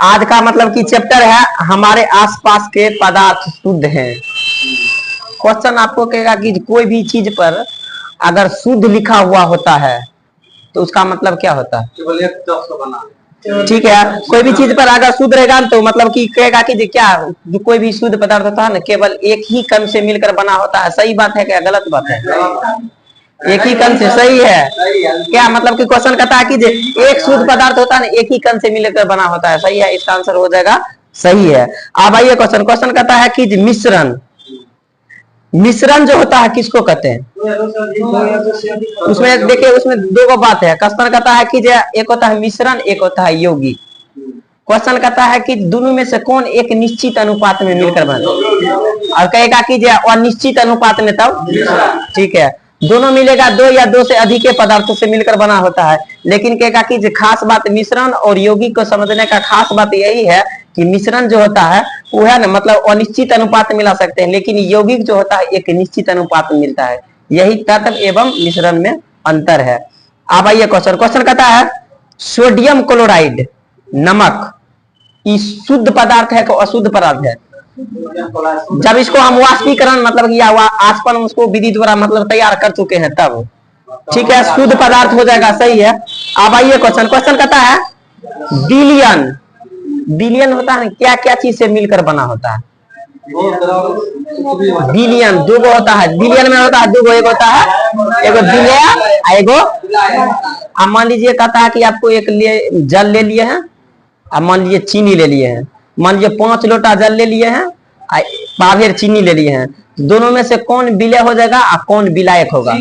आज का मतलब कि चैप्टर है हमारे आसपास के पदार्थ शुद्ध हैं। क्वेश्चन आपको कहेगा कि कोई भी चीज पर अगर शुद्ध लिखा हुआ होता है तो उसका मतलब क्या होता है? ठीक है, कोई भी चीज पर अगर शुद्ध रहेगा तो मतलब कि कहेगा कि क्या जो कोई भी शुद्ध पदार्थ होता है ना केवल एक ही कण से मिलकर बना होता है। सही बात है क्या गलत बात है? एक ही कण से, सही है क्या? मतलब कि क्वेश्चन कहता है कि एक शुद्ध पदार्थ होता है ना एक ही कण से मिलकर बना होता है। सही है, इसका आंसर हो जाएगा सही है। अब आइए क्वेश्चन कहता है कि मिश्रण, मिश्रण जो होता है किसको कहते हैं? उसमें देखिए उसमें दो बात है। क्वेश्चन कहता है कि एक होता है मिश्रण, एक होता है यौगिक। क्वेश्चन कहता है कि दोनों में से कौन एक निश्चित अनुपात में मिलकर बना, और कहेगा कि अनिश्चित अनुपात में तब ठीक है दोनों मिलेगा दो या दो से अधिक पदार्थों से मिलकर बना होता है। लेकिन कहेगा कि खास बात मिश्रण और यौगिक को समझने का खास बात यही है कि मिश्रण जो होता है वो है ना मतलब अनिश्चित अनुपात मिला सकते हैं, लेकिन यौगिक जो होता है एक निश्चित अनुपात में मिलता है। यही तत्व एवं मिश्रण में अंतर है। अब आइए क्वेश्चन कहता है सोडियम क्लोराइड नमक शुद्ध पदार्थ है कि अशुद्ध पदार्थ है? जब इसको हम वाष्पीकरण मतलब किया हुआ आसपन उसको विधि द्वारा मतलब तैयार कर चुके हैं तब ठीक है शुद्ध पदार्थ हो जाएगा। सही है। अब आइए क्वेश्चन कहता है विलयन, विलयन होता है क्या क्या चीज से मिलकर बना होता है? विलयन दो होता है, विलयन में होता है दो, एक होता है एगो विलय एगो। अब मान लीजिए कहता है कि आपको एक जल ले लिए हैं, अब मान लीजिए चीनी ले लिए हैं, मान लीजिए 5 लोटा जल ले लिए हैं, पाभेर चीनी ले लिए हैं, दोनों में से कौन विलय हो जाएगा और कौन विलायक होगा?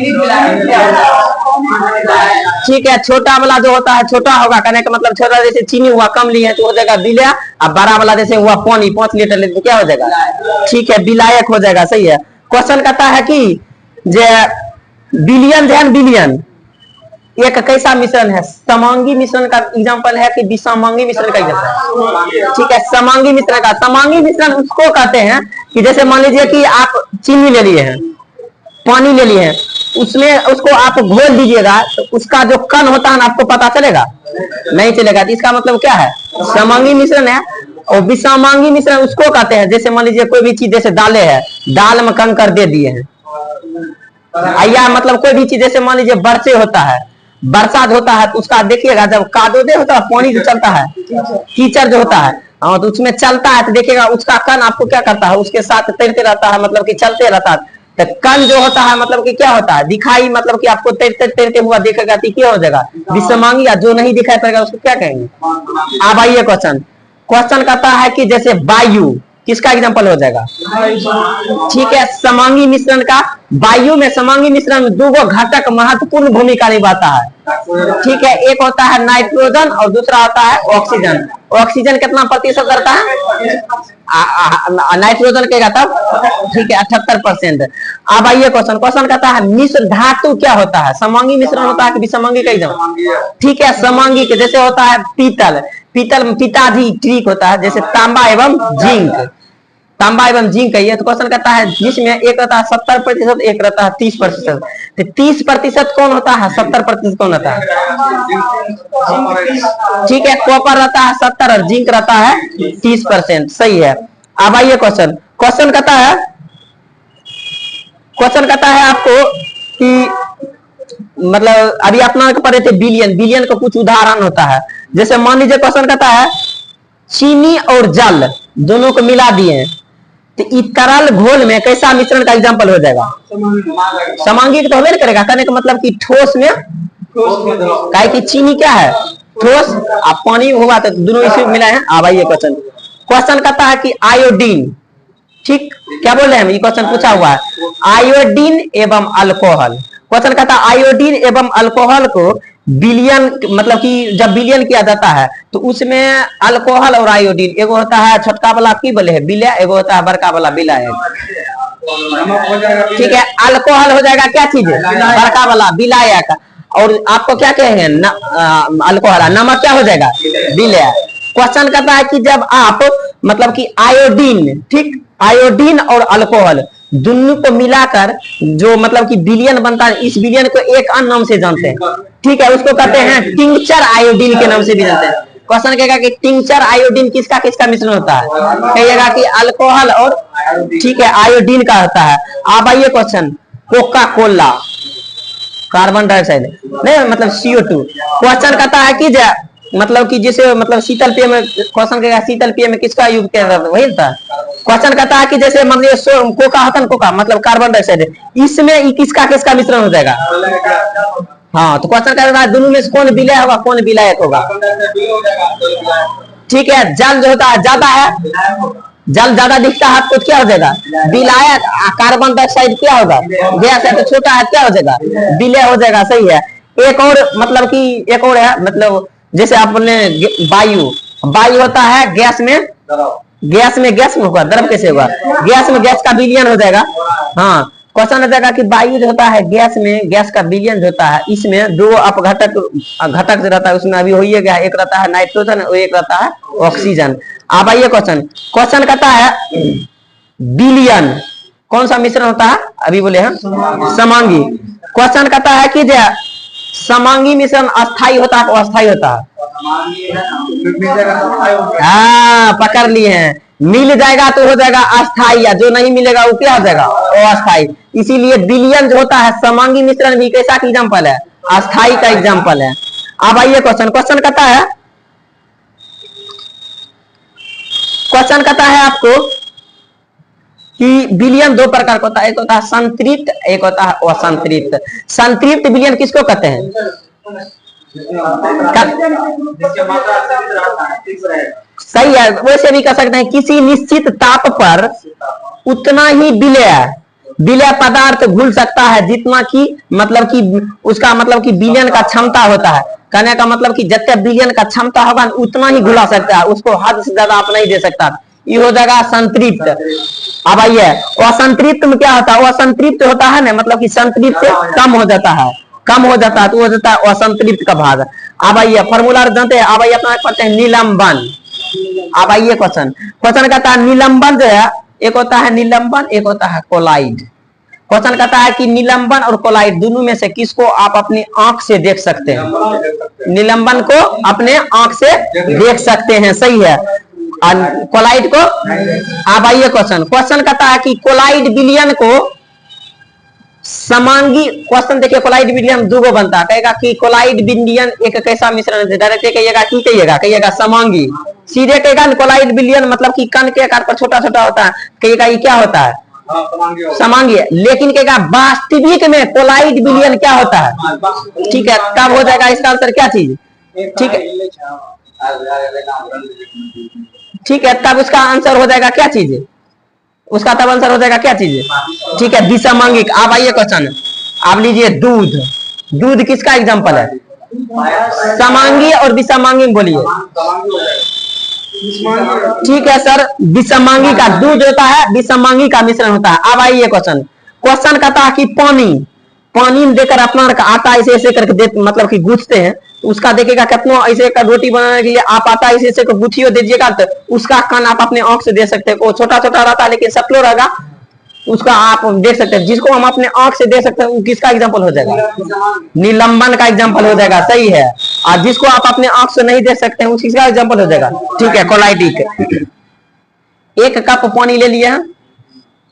ठीक है, छोटा वाला जो होता है छोटा होगा, कहने का मतलब छोटा जैसे चीनी हुआ कम लिए हैं तो हो जाएगा विलय, और बड़ा वाला जैसे हुआ पानी 5 लीटर ले तो क्या हो जाएगा? ठीक है विलायक हो जाएगा। सही है। क्वेश्चन कहता है कि विलयन जो है विलयन एक कैसा मिश्रण है? समांगी मिश्रण का एग्जांपल है कि विसमांगी मिश्रण का एग्जांपल? ठीक है, समांगी मिश्रण का। समांगी मिश्रण उसको कहते हैं कि जैसे मान लीजिए कि आप चीनी ले लिए हैं, पानी ले लिए हैं, उसमें उसको आप घोल दीजिएगा तो उसका जो कण होता है ना आपको पता चलेगा? नहीं चलेगा। तो इसका मतलब क्या है? समांगी मिश्रण है। और विसमांगी मिश्रण उसको कहते हैं जैसे मान लीजिए कोई भी चीज जैसे दालें है, दाल में कंकर दे दिए हैं, या मतलब कोई भी चीज जैसे मान लीजिए बरसे होता है, बरसात होता है तो उसका देखिएगा जब कादोदे होता है पानी जो चलता है कीचड़ जो होता है हाँ तो उसमें चलता है तो देखिएगा उसका कण आपको क्या करता है उसके साथ तैरते रहता है, मतलब कि चलते रहता है। तो कण जो होता है मतलब कि क्या होता है दिखाई मतलब कि आपको तैरते हुआ देखेगा तो क्या हो जाएगा? विसमांगी। या जो नहीं दिखाई पड़ेगा उसको क्या कहेंगे? अब आइए क्वेश्चन कहता है कि जैसे वायु किसका एग्जांपल हो जाएगा? ठीक है, समांगी मिश्रण का। वायु में समांगी मिश्रण में दो घटक महत्वपूर्ण भूमिका निभाता है। ठीक है, एक होता है नाइट्रोजन और दूसरा होता है ऑक्सीजन। ऑक्सीजन कितना प्रतिशत करता है? नाइट्रोजन के तब ठीक है 78%। अब आइए क्वेश्चन कहता है मिश्र धातु क्या होता है? समांगी मिश्रण होता है कि विसमांगी का एग्जांपल? ठीक है, समांगी के जैसे होता है पीतल, पीतल में पिताजी ट्रिक होता है जैसे तांबा एवं जिंक, तांबा एवं जिंक है। तो क्वेश्चन कहता है जिसमें एक रहता है 70%, एक रहता है 30%। तो 30% कौन होता है? 70% कौन होता है? ठीक है, कॉपर रहता है 70 और जिंक रहता है 30%। सही है। अब आइए क्वेश्चन कहता है आपको कि मतलब अभी अपना पढ़े थे बिलियन, बिलियन का कुछ उदाहरण होता है। जैसे मान लीजिए क्वेश्चन कहता है चीनी और जल दोनों को मिला दिए तो इस तरल घोल में कैसा मिश्रण का एग्जांपल हो जाएगा? समांगी तो हमें करेगा, कहने का मतलब कि ठोस में, काहे कि चीनी क्या है? ठोस, अब पानी होगा तो दोनों इसी मिला है। अब आइए क्वेश्चन कहता है कि आयोडीन, ठीक क्या बोल रहे हैं? ये क्वेश्चन पूछा हुआ है आयोडीन एवं अल्कोहल। क्वेश्चन कहता है आयोडीन एवं अल्कोहल को विलयन मतलब कि जब विलयन किया जाता है तो उसमें अल्कोहल और आयोडीन, एगो होता है छोटका वाला की बोले है विलय, एगो होता है बड़का वाला विलय। ठीक है, अल्कोहल हो जाएगा क्या चीज? बड़का वाला विलायक। और आपको क्या कहेंगे? अल्कोहल। नमक क्या हो जाएगा? विलय। क्वेश्चन कहता है कि जब आप मतलब कि आयोडीन, ठीक आयोडीन और अल्कोहल दोनों को मिलाकर जो मतलब कि विलयन बनता है, इस विलयन को एक अन्य नाम से जानते हैं। ठीक है, उसको कहते हैं टिंचर आयोडीन के नाम से भी जानते हैं। क्वेश्चन कहेगा कि टिंचर आयोडीन किसका किसका मिश्रण होता है, कहिएगा कि अल्कोहल और ठीक है आयोडीन का होता है। अब आइए question, Coca Cola carbon dioxide नहीं मतलब CO2। क्वेश्चन कहता है कि मतलब कि जैसे मतलब शीतल पेय में, क्वेश्चन कहेगा शीतल पेय में किसका यूज किया जाता है, वही था। क्वेश्चन कहता है कि जैसे मान लीजिए कोका होता है, कोका मतलब कार्बन डाइऑक्साइड, इसमें किसका किसका मिश्रण हो जाएगा। हाँ तो क्वेश्चन कहता है दोनों में से कौन विलय होगा कौन विलायक होगा। ठीक है, जल जो होता है ज्यादा है, जल ज्यादा दिखता है तो क्या हो जाएगा विलायक। कार्बन डाइऑक्साइड क्या होगा गैस है तो छोटा है, क्या हो जाएगा विलय हो जाएगा। सही है। एक और मतलब कि एक और है, मतलब जैसे आपने वायु, वायु होता है गैस में, गैस में होगा, द्रव कैसे होगा, गैस में गैस का विलयन हो जाएगा। हाँ क्वेश्चन हो जाएगा कि वायु जो होता है गैस में, गैस का विलयन जो होता है, इसमें दो अपघटक घटक जो रहता है उसमें अभी हो ही गया, एक रहता है नाइट्रोजन और एक रहता है ऑक्सीजन। अब आइए क्वेश्चन, क्वेश्चन कहता है विलयन कौन सा मिश्रण होता है, अभी बोले हैं समांगी। क्वेश्चन कहता है कि समांगी मिश्रण अस्थाई होता है अस्थाई होता है। हाँ पकड़ लिए हैं, मिल जाएगा तो हो जाएगा अस्थाई, या जो नहीं मिलेगा वो क्या हो जाएगा अस्थाई। इसीलिए विलयन जो होता है समांगी मिश्रण भी कैसा का एग्जाम्पल है, अस्थाई का एग्जाम्पल है। अब आइए क्वेश्चन, क्वेश्चन कहता है, क्वेश्चन कहता है आपको कि विलयन दो प्रकार का होता है, एक होता है संतृप्त, एक होता है असंतृप्त। संतृप्त विलयन किसको कहते हैं, सही है, वैसे भी कह सकते हैं किसी निश्चित ताप पर उतना ही विलय पदार्थ घुल सकता है जितना कि मतलब कि उसका मतलब कि विलयन का क्षमता होता है। कहने का मतलब कि जितना विलयन का क्षमता होगा उतना ही घुला सकता है, उसको हद से ज्यादा आप नहीं दे सकता, ये हो जाएगा संतृप्त। अब आइए असंतृप्त में क्या होता है, असंतृप्त होता है ना मतलब कि संतृप्त से कम हो जाता है, कम हो जाता है तो हो जाता है असंतृप्त का भाग। अब आइए फॉर्मूला जानते हैं, अब आइए अपना पढ़ते हैं निलंबन। अब आइए क्वेश्चन, क्वेश्चन कहता है निलंबन जो है, एक होता है निलंबन एक होता है कोलाइड। क्वेश्चन कहता है कि निलंबन और कोलाइड दोनों में से किसको आप अपनी आंख से देख सकते हैं, निलंबन को अपने आंख से देख सकते हैं, सही है, और कोलाइड को। अब आइए क्वेश्चन, क्वेश्चन कहता है कि कोलाइड विलयन को समांगी, क्वेश्चन देखिए कोलाइड विलयन दो बनता है, कहेगा कि कोलाइड विलयन एक कैसा मिश्रण है, डायरेक्ट कहिएगा कि कहिएगा समांगी, सीधे कहेगा कोलाइड विलयन मतलब कि कण के आकार पर छोटा छोटा होता है, कहिएगा ये क्या होता है समांगी। लेकिन कहेगा वास्तविक में कोलाइड विलयन क्या होता है, ठीक है, तब हो जाएगा इसका आंसर क्या चीज, ठीक है, ठीक है, तब उसका आंसर हो जाएगा क्या चीज, उसका तब आंसर हो जाएगा क्या चीज, ठीक है विसमांगिक। आप आइए क्वेश्चन, आप लीजिए दूध, दूध किसका एग्जांपल है, समांगी और विसमांगी बोलिए, ठीक है सर विसमांगी का दूध होता है, विसमांगी का मिश्रण होता है। अब आइए क्वेश्चन, क्वेश्चन कहता है कि पानी देकर अपना आटा ऐसे ऐसे करके दे मतलब कि गूंथते हैं, उसका देखिएगा कितना ऐसे का रोटी बनाने के लिए आप आटा ऐसे ऐसे को गूंथियो दीजिएगा तो उसका कण आप अपने आंख से दे सकते हैं, वो छोटा छोटा रहता है लेकिन सतलो रहेगा, उसका आप देख सकते हैं, जिसको हम अपने आंख से देख सकते हैं वो किसका एग्जाम्पल हो जाएगा, निलंबन का एग्जाम्पल हो जाएगा, सही है। और जिसको आप अपने आंख से नहीं देख सकते हैं वो किसका एग्जाम्पल हो जाएगा, ठीक है कोलाइडिक। एक कप पानी ले लिया है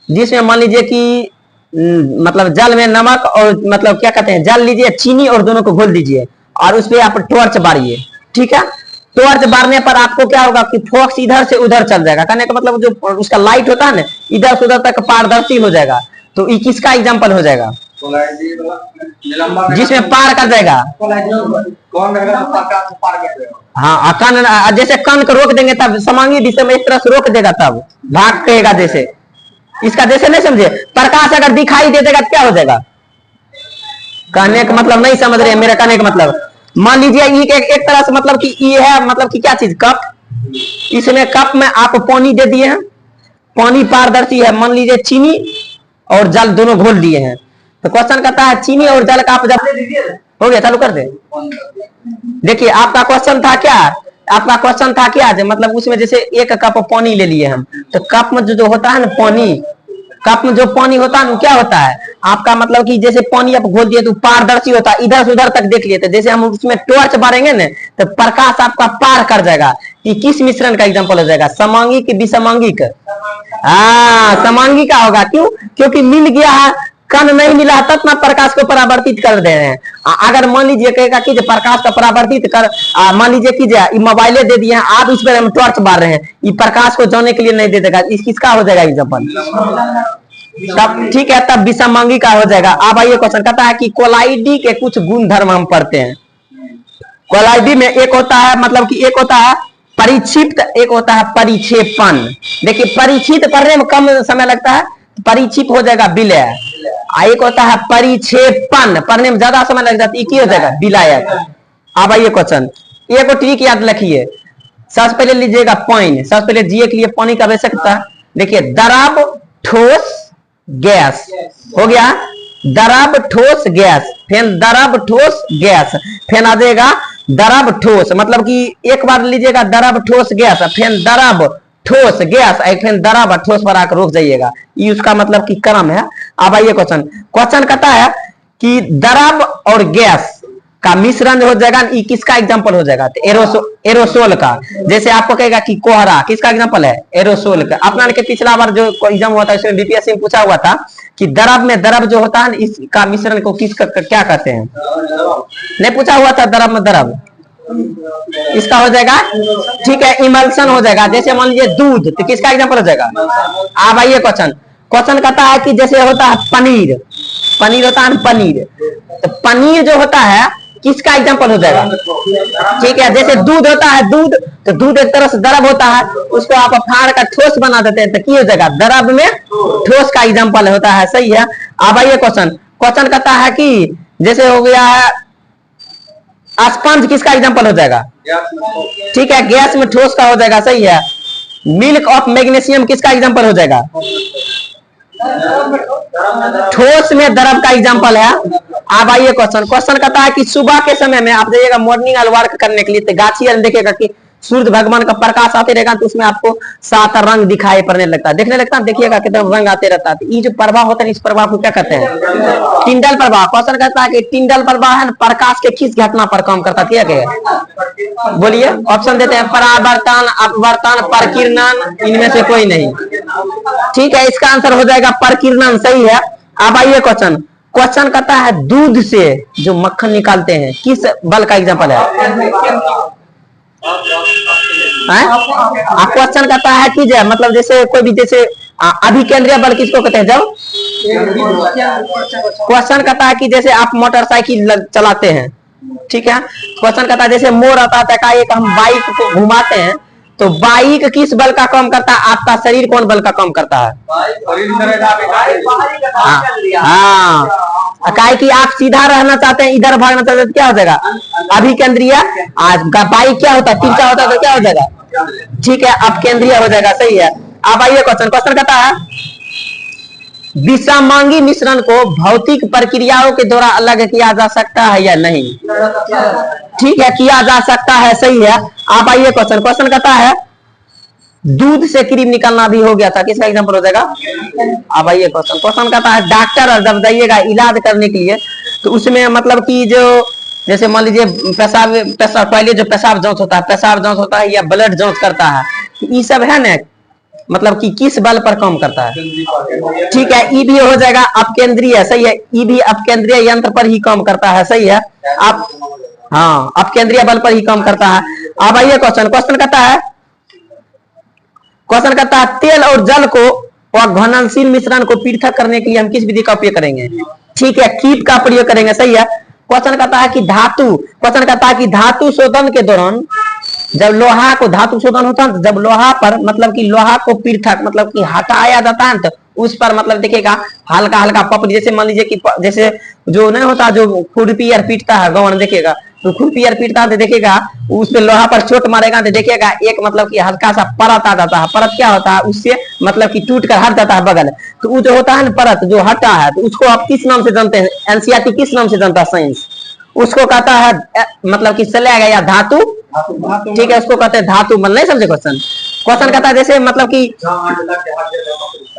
जिसमें मान लीजिए कि मतलब जल में नमक और मतलब क्या कहते हैं जल लीजिए, चीनी और दोनों को घोल दीजिए और उस पर आप टॉर्च बारिए, ठीक है, टॉर्च बारने पर आपको क्या होगा कि फोक्स इधर से उधर चल जाएगा, कहने का मतलब जो उसका लाइट होता है ना इधर से उधर तक पारदर्शी हो जाएगा, तो ये किसका एग्जांपल हो जाएगा, जिसमें पार कर जाएगा, हाँ कण, जैसे कण को रोक देंगे तब समांगी दिशा में एक तरह से रोक देगा तब भाग कहेगा, जैसे इसका जैसे नहीं समझे, प्रकाश अगर दिखाई दे देगा तो क्या हो जाएगा, कहने का मतलब नहीं समझ रहे मेरा कहने का मतलब, मान लीजिए एक तरह से मतलब कि ये है मतलब कि क्या चीज कप, इसमें कप में आप पानी दे दिए हैं, पानी पारदर्शी है, मान लीजिए चीनी और जल दोनों घोल दिए हैं, तो क्वेश्चन कहता है चीनी और जल का आप जब हो गया चालू कर दे। देखिए आपका क्वेश्चन था क्या, आपका क्वेश्चन था क्या मतलब उसमें जैसे एक कप पानी ले लिए हम, तो कप में जो होता है ना पानी, कप में जो पानी होता है ना क्या होता है आपका, मतलब कि जैसे पानी आप घोल दिए तो पारदर्शी होता है, इधर से उधर तक देख लेते, जैसे हम उसमें टॉर्च मारेंगे ना तो प्रकाश आपका पार कर जाएगा। ये किस मिश्रण का एग्जाम्पल हो जाएगा, समांगी की विसमांगिक? हाँ, समांगी का होगा। क्यों? क्योंकि मिल गया है, कण नहीं मिला है तब ना प्रकाश को परावर्तित कर दे रहे हैं। अगर मान लीजिए कहेगा कि प्रकाश का परावर्तित कर, मान लीजिए कीजिए मोबाइले दे दिए हैं, आप इस पर टॉर्च मार रहे हैं, ये प्रकाश को जाने के लिए नहीं दे देगा, किसका हो जाएगा एग्जाम्पल? तब ठीक है, तब विसमांगी का हो जाएगा। अब आइए क्वेश्चन कहता है कि कोलाइडी के कुछ गुण धर्म हम पढ़ते हैं। कोलाइडी में एक होता है, मतलब कि एक होता है परिक्षिप्त, एक होता है परिक्षेपण। देखिए परिचित पढ़ने में कम समय लगता है, परिक्षिप्त हो जाएगा विलय, एक होता है परिक्षेपण, पढ़ने में ज्यादा समय लग जाता है, एक ही हो जाएगा विलायक। अब आइए क्वेश्चन, एक और ट्रिक याद रखिए। सबसे पहले लीजिएगा पानी, सबसे पहले जिए के लिए पानी का आवश्यकता। देखिए द्रव ठोस गैस हो गया, द्रव ठोस गैस, फिर द्रव ठोस गैस, फिर आ जाएगा द्रव ठोस, मतलब कि एक बार लीजिएगा द्रव ठोस गैस, फिर द्रव ठोस गैस, फिर द्रव ठोस पर आकर रुक जाइएगा, ये उसका मतलब कि क्रम है। अब आइए क्वेश्चन, क्वेश्चन कहता है कि द्रव और गैस का मिश्रण हो जाएगा, ये किसका एग्जांपल हो जाएगा? तो एरोसोल का। जैसे आपको कहेगा कि कोहरा किसका एग्जांपल है? एरोसोल का। अपना के पिछला बार जो एग्जाम हुआ था इसमें बीपीएससी में पूछा हुआ था कि द्रव में द्रव जो होता है इसका मिश्रण को क्या कहते हैं? नहीं पूछा हुआ था द्रव में द्रव, इसका हो जाएगा ठीक है इमल्सन हो जाएगा। जैसे मान लीजिए दूध, तो किसका एग्जांपल हो जाएगा? अब आइए क्वेश्चन, क्वेश्चन कहता है कि जैसे होता है पनीर, पनीर होता है पनीर, तो पनीर जो होता है किसका एग्जांपल हो जाएगा? ठीक है, जैसे दूध होता है दूध, तो दूध एक तरह से द्रव होता है, उसको आप फाड़ कर ठोस बना देते हैं, तो क्या हो जाएगा? द्रव में ठोस का एग्जांपल होता है, सही है। अब आइए क्वेश्चन, क्वेश्चन कहता है कि जैसे हो गया है स्पंज, किसका एग्जांपल हो जाएगा? ठीक है, गैस में ठोस का हो जाएगा, सही है। मिल्क ऑफ मैग्नीशियम किसका एग्जांपल हो जाएगा? ठोस में द्रव का एग्जांपल है। अब आइए क्वेश्चन, क्वेश्चन कहता है कि सुबह के समय में आप जाइएगा मॉर्निंग वर्क करने के लिए, तो गाछी देखिएगा कि सूर्य भगवान का प्रकाश आते रहेगा, तो उसमें आपको 7 रंग दिखाई पड़ने लगता है, देखने लगता है, देखिएगा कितना रंग आते रहता है। ये जो प्रभाव होता है इस प्रभाव को क्या कहते हैं? टिंडल प्रभाव। क्वेश्चन कहता है कि टिंडल प्रभाव है प्रकाश के किस घटना पर काम करता है? क्या बोलिए, ऑप्शन देते हैं, परावर्तन, अपवर्तन, परकिरणन, इनमें से कोई नहीं। ठीक है, इसका आंसर हो जाएगा परकिरणन, सही है। अब आइए क्वेश्चन, क्वेश्चन कहता है दूध से जो मक्खन निकालते हैं किस बल का एग्जांपल है? क्वेश्चन कहता है कि मतलब जैसे कोई भी, जैसे अभिकेंद्रीय बल किसको कहते हैं? जब क्वेश्चन कहता है कि जैसे आप मोटरसाइकिल चलाते हैं, ठीक है, क्वेश्चन कहता है जैसे मोड़ आता है, एक हम बाइक को घुमाते हैं, तो बाइक किस बल का काम करता है? आपका शरीर कौन बल का काम करता है? हाँ, काहे कि आप सीधा रहना चाहते हैं, इधर भागना चाहते हैं, तो क्या हो जाएगा? अभिकेंद्रीय। बाइक क्या होता है? तिरछा होता है, तो क्या हो जाएगा? ठीक है, अपकेंद्रीय हो जाएगा, सही है। अब आइए क्वेश्चन, क्वेश्चन कहता है विसमांगी मिश्रण को भौतिक प्रक्रियाओं के द्वारा अलग किया जा सकता है या नहीं? ठीक है, किया जा सकता है, सही है। आप आइए क्वेश्चन, क्वेश्चन कहता है दूध से क्रीम निकलना भी हो गया था, किसका एग्जांपल हो जाएगा? अब आइए क्वेश्चन, क्वेश्चन कहता है डॉक्टर जब जाइएगा इलाज करने के लिए, तो उसमें मतलब कि जो जैसे मान लीजिए पेशाब पहले जो पेशाब जांच होता है या ब्लड जांच करता है, ये सब है ना, मतलब कि किस बल पर काम करता है? ठीक है, ई भी हो जाएगा अपकेंद्रीय, सही है। ई भी अपकेंद्रीय यंत्र पर ही काम करता है, सही है। आप हाँ, अपकेंद्रीय बल पर ही काम करता है। अब आइए क्वेश्चन, क्वेश्चन कहता है तेल और जल को और घननशील मिश्रण को पृथक करने के लिए हम किस विधि का उपयोग करेंगे? ठीक है, कीट का प्रयोग करेंगे, सही है। क्वेश्चन कहता है कि धातु शोधन के दौरान जब लोहा को धातु शोधन होता है, जब लोहा पर मतलब कि लोहा को पृथक मतलब कि हटाया जाता है, तो उस पर मतलब देखिएगा हल्का हल्का पपड़ी, जैसे मान लीजिए कि जैसे जो नहीं होता जो खुरपी यार पीटता है गवन, देखिएगा तो खुरपी यार पीटता है, तो देखिएगा उस पे लोहा पर चोट मारेगा, तो देखिएगा एक मतलब कि हल्का सा परत आ जाता है। परत क्या होता है? उससे मतलब कि टूट कर हट जाता है बगल, तो वो जो होता है ना परत जो हटा है, तो उसको आप किस नाम से जानते हैं? एनसीईआरटी किस नाम से जानता है? साइंस उसको कहता है मतलब कि स्लैग या धातु। ठीक है, उसको कहते हैं धातु बल। नहीं समझे क्वेश्चन? क्वेश्चन कहता है जैसे मतलब कि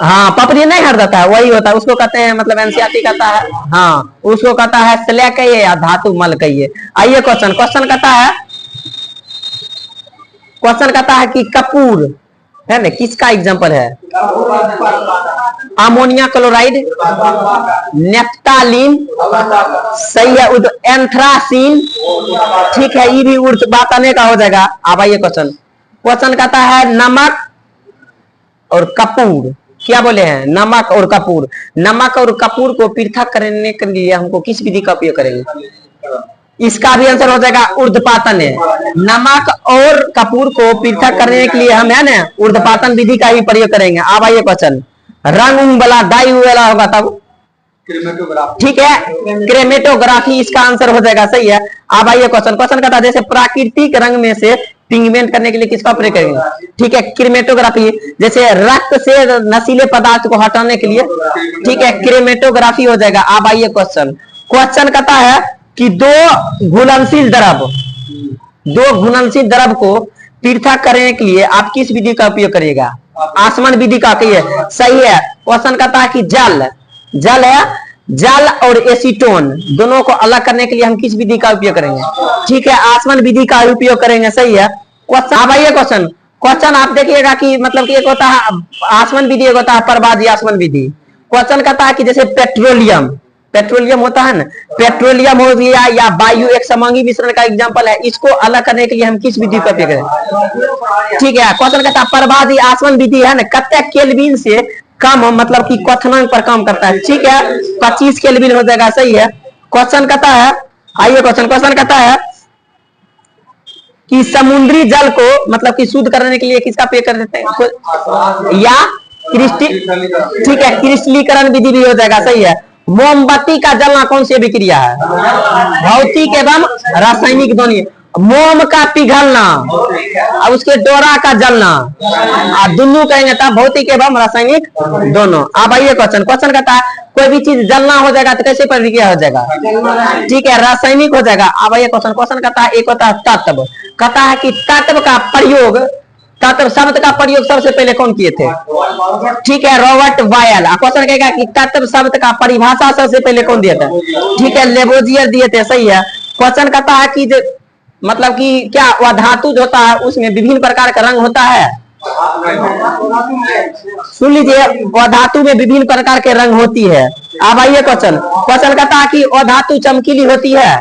हाँ पपड़ी नहीं हट जाता है वही होता है, उसको कहते हैं मतलब एनसीईआरटी कहता है, हाँ उसको कहता है स्लैग कहिए या धातु मल कहिए। आइए क्वेश्चन कहता है कि कपूर है ना, किसका एग्जाम्पल है? अमोनिया क्लोराइड, नेफ्तालीन, सही है, एंथ्रासीन, ठीक है, ये भी बातने का हो जाएगा। अब आइए क्वेश्चन कहता है नमक और कपूर, क्या बोले हैं? नमक और कपूर। नमक और कपूर को पृथक करने के लिए हमको किस विधि का उपयोग करेंगे? इसका भी आंसर हो जाएगा ऊर्ध्वपातन है। नमक और कपूर को पृथक करने के लिए हम है ना ऊर्ध्वपातन विधि का ही प्रयोग करेंगे। अब आइए क्वेश्चन, रंग वाला डाई वाला होगा तब ठीक है, क्रेमेटोग्राफी इसका आंसर हो जाएगा, सही है। अब आइए क्वेश्चन कहता है जैसे प्राकृतिक रंग में से पिगमेंट करने के लिए किसका प्रयोग करेंगे? ठीक है, क्रेमेटोग्राफी। जैसे रक्त से नशीले पदार्थ को हटाने के लिए, ठीक है, क्रेमेटोग्राफी हो जाएगा। अब आइए क्वेश्चन कहता है कि दो घुलनशील द्रव को पृथक करने के लिए आप किस विधि का उपयोग करिएगा? आसमान विधि का कहिए, सही है। क्वेश्चन कहता है कि जल और एसीटोन दोनों को अलग करने के लिए हम किस विधि का उपयोग करेंगे? ठीक है, आसमान विधि का उपयोग करेंगे, सही है। क्वेश्चन अब आइए क्वेश्चन आप देखिएगा कि मतलब कि एक होता है आसमान विधि, एक होता है प्रवादी आसमान विधि। क्वेश्चन कहता है कि जैसे पेट्रोलियम होता है ना, पेट्रोलियम हो गया या वायु एक समांगी मिश्रण का एग्जांपल है, इसको अलग करने के लिए हम किस विधि का उपयोग करें? ठीक है, क्वेश्चन कहता है प्रवादी आसमान विधि है ना, कतने केल्विन से कम मतलब कि क्वथनांक पर काम करता है? ठीक है, 25 केल्विन हो जाएगा, सही है। क्वेश्चन कहता है, आइए क्वेश्चन कहता है कि समुद्री जल को मतलब कि शुद्ध करने के लिए किसका प्रयोग कर देते हैं? या ठीक है, क्रिस्टलीकरण विधि भी हो जाएगा, सही है। मोमबत्ती का जलना कौन सी अभिक्रिया है? भौतिक एवं रासायनिक दोनों। मोम का पिघलना और उसके डोरा का जलना, दोनों कहेंगे तब भौतिक एवं रासायनिक दोनों। अब आइए क्वेश्चन कहता है कोई भी चीज जलना हो जाएगा तो कैसे प्रतिक्रिया हो जाएगा? ठीक है, रासायनिक हो जाएगा। अब आइए क्वेश्चन कहता है एक होता है तत्व, कहता है कि तत्व का प्रयोग, तत्व शब्द का प्रयोग सबसे पहले कौन किए थे? ठीक है, रॉबर्ट बॉयल। क्वेश्चन कहेगा कि तत्व शब्द का परिभाषा सबसे पहले कौन दिया था? ठीक है, लेबोजियर दिए थे, सही है। क्वेश्चन कहता है कि मतलब कि क्या वह धातु जो होता है उसमें विभिन्न प्रकार का रंग होता है? सुन लीजिए, वह धातु में विभिन्न प्रकार के रंग होती है। अब आइए क्वेश्चन कहता है कि वह धातु चमकीली होती है,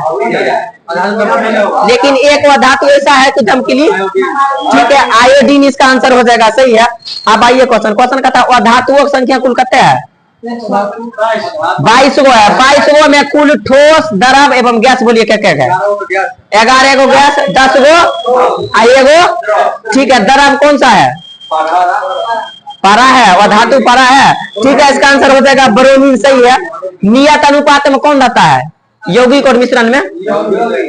लेकिन एक वह धातु ऐसा है कि चमकीली, ठीक है, आयोडीन इसका आंसर हो जाएगा, सही है। अब आइए क्वेश्चन कहता है वह धातुओं की संख्या कुल कितने है? 22 गो है। 22 गो में कुल ठोस, द्रव एवं गैस बोलिए क्या क्या है? 11 गो गैस, 10 गो आइए गो, ठीक है। द्रव कौन सा है? पारा है, वह धातु पारा है, ठीक है, इसका आंसर हो जाएगा ब्रोमीन, सही है। नियत अनुपात में कौन रहता है? यौगिक और मिश्रण में,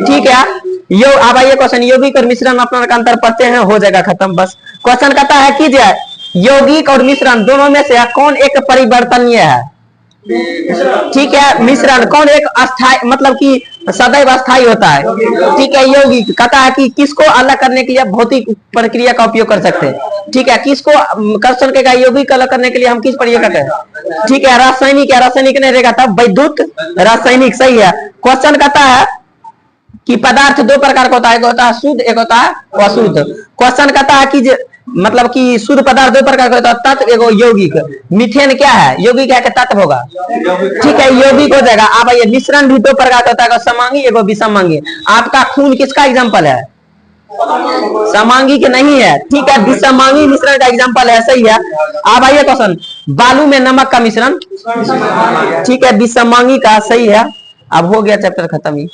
ठीक है। अब आइए क्वेश्चन, यौगिक और मिश्रण अपना का अंतर पढ़ते हैं, हो जाएगा खत्म बस। क्वेश्चन कहता है कि यौगिक और मिश्रण दोनों में से कौन एक परिवर्तनीय है? ठीक है, मिश्रण कौन एक अस्थायी मतलब कि सदैव अस्थायी होता है? ठीक है, यौगिक कहता है कि किसको अलग करने के लिए भौतिक प्रक्रिया का उपयोग कर सकते हैं? ठीक है, किसको क्वेश्चन के यौगिक अलग करने के लिए हम किस प्रक्रिया करते हैं? ठीक है, रासायनिक, रासायनिक नहीं रहेगा तब वैद्युत रासायनिक, सही है। क्वेश्चन कहता है कि पदार्थ दो प्रकार का होता है, एक होता है शुद्ध, एक होता है अशुद्ध। क्वेश्चन कहता है कि मतलब कि शुद्ध पदार्थ दो प्रकार का होता है, तत्व एगो यौगिक। मीथेन क्या है? यौगिक है कि तत्व होगा? ठीक है, यौगिक हो जाएगा। अब ये मिश्रण भी दो प्रकार का होता है, समांगी एगो विसमांगी। आपका खून किसका एग्जाम्पल है? समांगी के नहीं है, ठीक है, विसमांगी मिश्रण का एग्जाम्पल है, सही है। अब आइए क्वेश्चन, बालू में नमक का मिश्रण, ठीक है, विसमांगी का, सही है। अब हो गया चैप्टर खत्म ही।